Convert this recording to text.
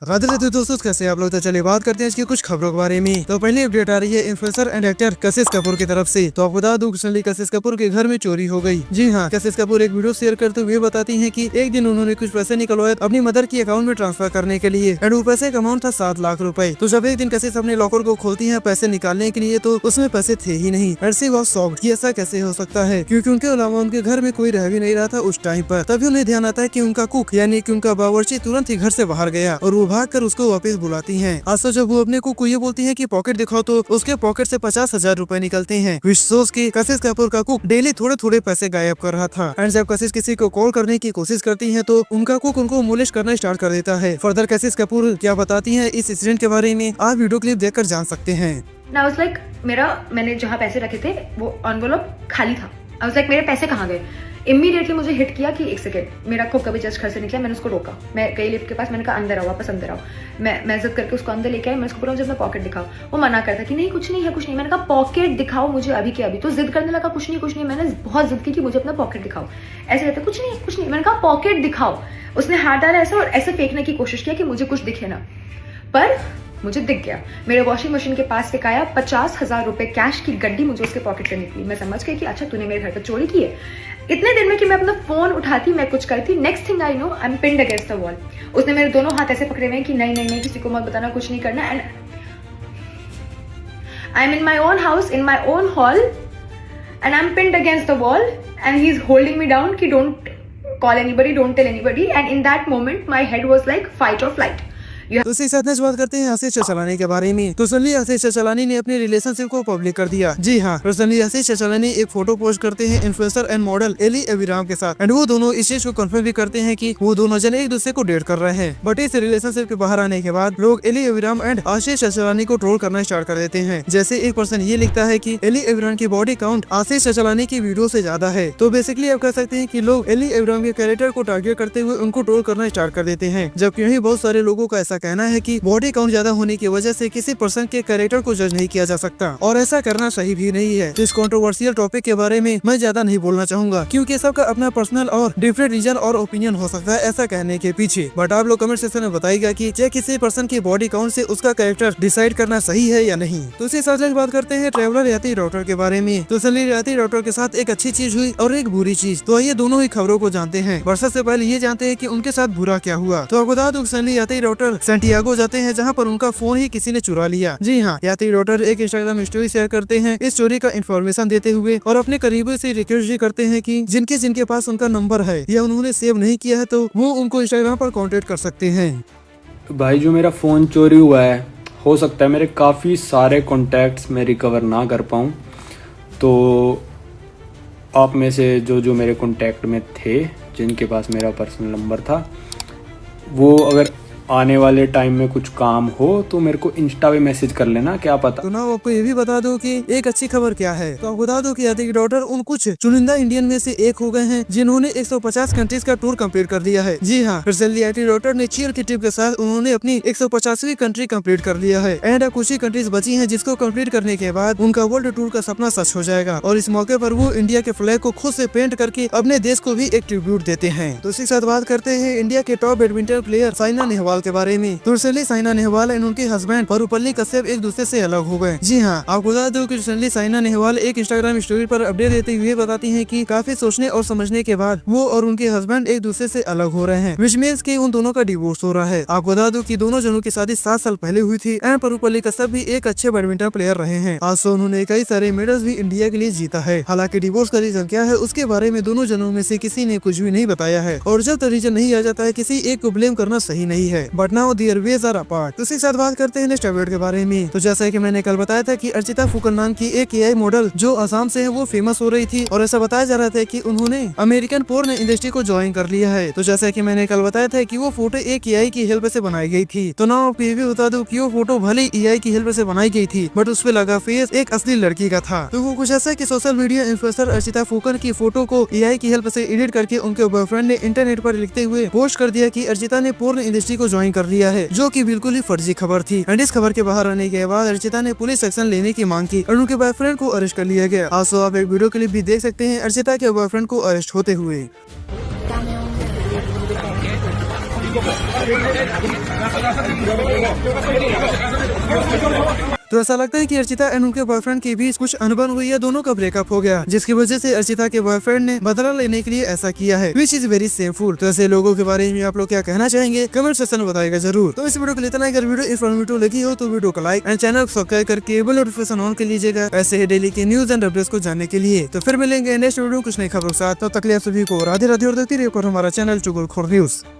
राधे राधे दोस्तों, कैसे आप लोग। तो चलिए बात करते हैं इसकी कुछ खबरों के बारे में। तो पहले अपडेट आ रही है इन्फ्लुएंसर एंड एक्टर कशिश कपूर की तरफ से। तो आपको बता दूं कि कशिश कपूर के घर में चोरी हो गई। जी हाँ, कशिश कपूर एक वीडियो शेयर करते हुए बताती हैं कि एक दिन उन्होंने कुछ पैसे निकलवाए अपनी मदर की अकाउंट में ट्रांसफर करने के लिए, एंड वो पैसे का अमाउंट था 7 लाख रुपए। तो जब एक दिन कशिश अपने लॉकर को खोलती है पैसे निकालने के लिए, तो उसमें पैसे थे ही नहीं। ऐसे बहुत शॉक्ड कि ऐसा कैसे हो सकता है, क्योंकि उनके अलावा उनके घर में कोई रह भी नहीं रहा था उस टाइम पर। तभी उन्हें ध्यान आता है कि उनका कुक यानी कि उनका बावर्ची तुरंत ही घर से बाहर गया और वो भागकर उसको वापस बुलाती हैं। आज तो जब वो अपने कुक को ये बोलती है कि पॉकेट दिखाओ, तो उसके पॉकेट से 50,000 रुपए निकलते हैं। विश्वास की कशिश कपूर का कुक डेली थोड़े थोड़े पैसे गायब कर रहा था। एंड जब कशिश किसी को कॉल करने की कोशिश करती है, तो उनका कुक उनको मोलेस्ट करना स्टार्ट कर देता है। फर्दर कशिश कपूर क्या बताती है इस इंसिडेंट के बारे में आप वीडियो क्लिप देखकर जान सकते हैं। I was like, मैंने जहाँ पैसे रखे थे वो एनवेलप खाली था। I was like, मेरे पैसे कहाँ गए। इमीडिएटली मुझे हिट किया कि एक सेकेंड, मेरा कुक कभी जस्ट घर से निकला। मैंने उसको रोका, मैं गई लिफ्ट के पास, मैंने कहा अंदर आओ, वापस अंदर आओ। मैं जिद करके उसको अंदर लेके आई। मैं उसको बोला जब मैं पॉकेट दिखाओ, वो मना करता कि नहीं कुछ नहीं है, कुछ नहीं। मैंने कहा पॉकेट दिखाओ मुझे अभी के अभी। तो जिद करने लगा कुछ नहीं कुछ नहीं। मैंने बहुत जिद की कि मुझे अपना पॉकेट दिखाओ। ऐसे कहते कुछ नहीं कुछ नहीं। मैंने कहा पॉकेट दिखाओ। उसने हाथ डाला ऐसा और ऐसे फेंकने की कोशिश किया कि मुझे कुछ दिखे ना, पर मुझे दिख गया। मेरे वॉशिंग मशीन के पास से आया 50,000 रुपए कैश की गड्डी मुझे उसके पॉकेट से निकली। मैं समझ गई कि अच्छा तूने मेरे घर पर चोरी की है। इतने दिन में कि मैं अपना फोन उठाती, मैं कुछ करती, next thing I know I am pinned against the wall. उसने मेरे दोनों हाथ ऐसे पकड़े हुए हैं कि नहीं नहीं नहीं किसी को मत बताना, कुछ नहीं करना। And I am in my own house, in my own hall, and I am pinned against the wall and he is holding me down कि don't call anybody, don't tell anybody. And in that moment my head was like fight और flight. तो इसी साथ बात करते हैं आशीष चचलानी के बारे में। तो रिसेंटली आशीष चचलानी ने अपने रिलेशनशिप को पब्लिक कर दिया। जी हाँ, रिसेंटली आशीष चचलानी एक फोटो पोस्ट करते हैं इन्फ्लुएंसर एंड मॉडल एली अभिराम के साथ, एंड वो दोनों इस चीज को कंफर्म भी करते हैं कि वो दोनों जने एक दूसरे को डेट कर रहे हैं। बट इस रिलेशनशिप के बाहर आने के बाद लोग एली अभिराम एंड आशीष चचलानी को ट्रोल करना स्टार्ट कर देते हैं। जैसे एक पर्सन ये लिखता है कि एली अभिराम की बॉडी काउंट आशीष चचलानी की वीडियो से ज्यादा है। तो बेसिकली आप कह सकते हैं कि लोग एली अभिराम के कैरेक्टर को टारगेट करते हुए उनको ट्रोल करना स्टार्ट कर देते हैं। जबकि वहीं बहुत सारे लोगों का ऐसा कहना है कि बॉडी काउंट ज्यादा होने की वजह से किसी पर्सन के कैरेक्टर को जज नहीं किया जा सकता, और ऐसा करना सही भी नहीं है। तो इस कंट्रोवर्शियल टॉपिक के बारे में मैं ज्यादा नहीं बोलना चाहूंगा, क्योंकि सबका अपना पर्सनल और डिफरेंट रीजन और ओपिनियन हो सकता है ऐसा कहने के पीछे। बट आप लोग कमेंट सेक्शन में बताइएगा कि क्या किसी पर्सन की बॉडी काउंट से उसका कैरेक्टर डिसाइड करना सही है या नहीं। तो इसी साथ बात करते हैं ट्रेवलर यात्री डॉक्टर के बारे में। तो चलिए यात्री डॉक्टर के साथ एक अच्छी चीज हुई और एक बुरी चीज। तो आइए दोनों ही खबरों को जानते हैं। वर्षा से पहले ये जानते हैं कि उनके साथ बुरा क्या हुआ। तो आपको बता दूं यात्री डॉक्टर सैंटियागो जाते हैं, जहाँ पर उनका फोन ही किसी ने चुरा लिया। जी हाँ, यात्री डॉक्टर एक इंस्टाग्राम स्टोरी शेयर करते हैं इस चोरी का इन्फॉर्मेशन देते हुए, और अपने करीबी से रिक्वेस्ट भी करते हैं कि जिनके पास उनका नंबर है या उन्होंने सेव नहीं किया है, तो वो उनको इंस्टाग्राम पर कांटेक्ट कर सकते हैं। भाई जो मेरा फ़ोन चोरी हुआ है, हो सकता है मेरे काफ़ी सारे कॉन्टैक्ट्स मैं रिकवर ना कर पाऊँ। तो आप में से जो मेरे कॉन्टैक्ट में थे, जिनके पास मेरा पर्सनल नंबर था, वो अगर आने वाले टाइम में कुछ काम हो तो मेरे को इंस्टा पे मैसेज कर लेना, क्या पता। तो ना आपको ये भी बता दो कि एक अच्छी खबर क्या है। तो आपको बता दो कि यात्री डॉक्टर उन कुछ चुनिंदा इंडियन में से एक हो गए हैं जिन्होंने 150 कंट्रीज का टूर कंप्लीट कर दिया है। जी हाँ, रिसेंटली यात्री डॉक्टर ने चीन की ट्रिप के साथ उन्होंने अपनी 150वीं कंट्री कंप्लीट कर लिया है, एंड अब कुछ ही कंट्रीज बची हैं जिसको कंप्लीट करने के बाद उनका वर्ल्ड टूर का सपना सच हो जाएगा। और इस मौके पर वो इंडिया के फ्लैग को खुद से पेंट करके अपने देश को भी एक ट्रिब्यूट देते हैं। तो इसी के साथ बात करते हैं इंडिया के top badminton player Saina Nehwal के बारे में। तो रिसेंटली साइना नेहवाल एंड उनके हस्बैंड परुपल्ली कश्यप एक दूसरे से अलग हो गए। जी हाँ, आपको बता दो कि रिसेंटली साइना नेहवाल एक इंस्टाग्राम स्टोरी पर अपडेट देते हुए बताती हैं कि काफी सोचने और समझने के बाद वो और उनके हस्बैंड एक दूसरे से अलग हो रहे हैं, विच मींस कि उन दोनों का डिवोर्स हो रहा है। आपको बता दो कि दोनों जनों की शादी 7 साल पहले हुई थी, एंड परुपल्ली कश्यप भी एक अच्छे बैडमिंटन प्लेयर रहे हैं। आज तो उन्होंने कई सारे मेडल्स भी इंडिया के लिए जीता है। हालांकि डिवोर्स का रीजन क्या है उसके बारे में दोनों जनों में से किसी ने कुछ भी नहीं बताया है, और जब तक रीजन नहीं आ जाता है किसी एक को ब्लेम करना सही नहीं है। But now their ways are apart. तो इसी साथ बात करते हैं नेक्स्ट अपडेट के बारे में। तो जैसा कि मैंने कल बताया था कि अर्चिता फुकन नाम की एक एआई मॉडल जो असम से है वो फेमस हो रही थी, और ऐसा बताया जा रहा था कि उन्होंने अमेरिकन पोर्न इंडस्ट्री को ज्वाइन कर लिया है। तो जैसा कि मैंने कल बताया था कि वो फोटो एक एआई की हेल्प से बनाई गई थी। तो ना आपको ये भी बता दूं कि वो फोटो भले एआई की हेल्प से बनाई गई थी, बट उस पे लगा फेस एक असली लड़की का था। तो वो कुछ ऐसा कि social media influencer Archita Phukan की फोटो को एआई की हेल्प से एडिट करके उनके बॉयफ्रेंड ने इंटरनेट पर लिखते हुए पोस्ट कर दिया कि अर्चिता ने पोर्न इंडस्ट्री को ज्वाइन कर लिया है, जो कि बिल्कुल ही फर्जी खबर थी। एंड इस खबर के बाहर आने के बाद अर्चिता ने पुलिस एक्शन लेने की मांग की और उनके बॉयफ्रेंड को अरेस्ट कर लिया गया। आज तो आप एक वीडियो क्लिप भी देख सकते हैं अर्चिता के बॉयफ्रेंड को अरेस्ट होते हुए। तो ऐसा लगता है कि अर्चिता एंड उनके बॉयफ्रेंड के बीच कुछ अनबन हुई है, दोनों का ब्रेकअप हो गया, जिसकी वजह से अर्चिता के बॉयफ्रेंड ने बदला लेने के लिए ऐसा किया है, विच इज वेरी सेमफुल। तो ऐसे लोगों के बारे में आप लोग क्या कहना चाहेंगे, कमेंट सेक्शन में बताइएगा जरूर। तो इस वीडियो को इतना ही, अगर वीडियो इन्फॉर्मेटिव लगी हो तो वीडियो को लाइक एंड चैनल को सब्सक्राइब करके केबल नोटिफिकेशन ऑन कर लीजिएगा, ऐसे ही डेली के न्यूज एंड अपडेट्स को जानने के लिए। तो फिर मिलेंगे नेक्स्ट वीडियो कुछ नई खबरों के साथ, तब तक के लिए आप सभी को राधे राधे और देखते रहिए हमारा चैनल चुगलखोर न्यूज।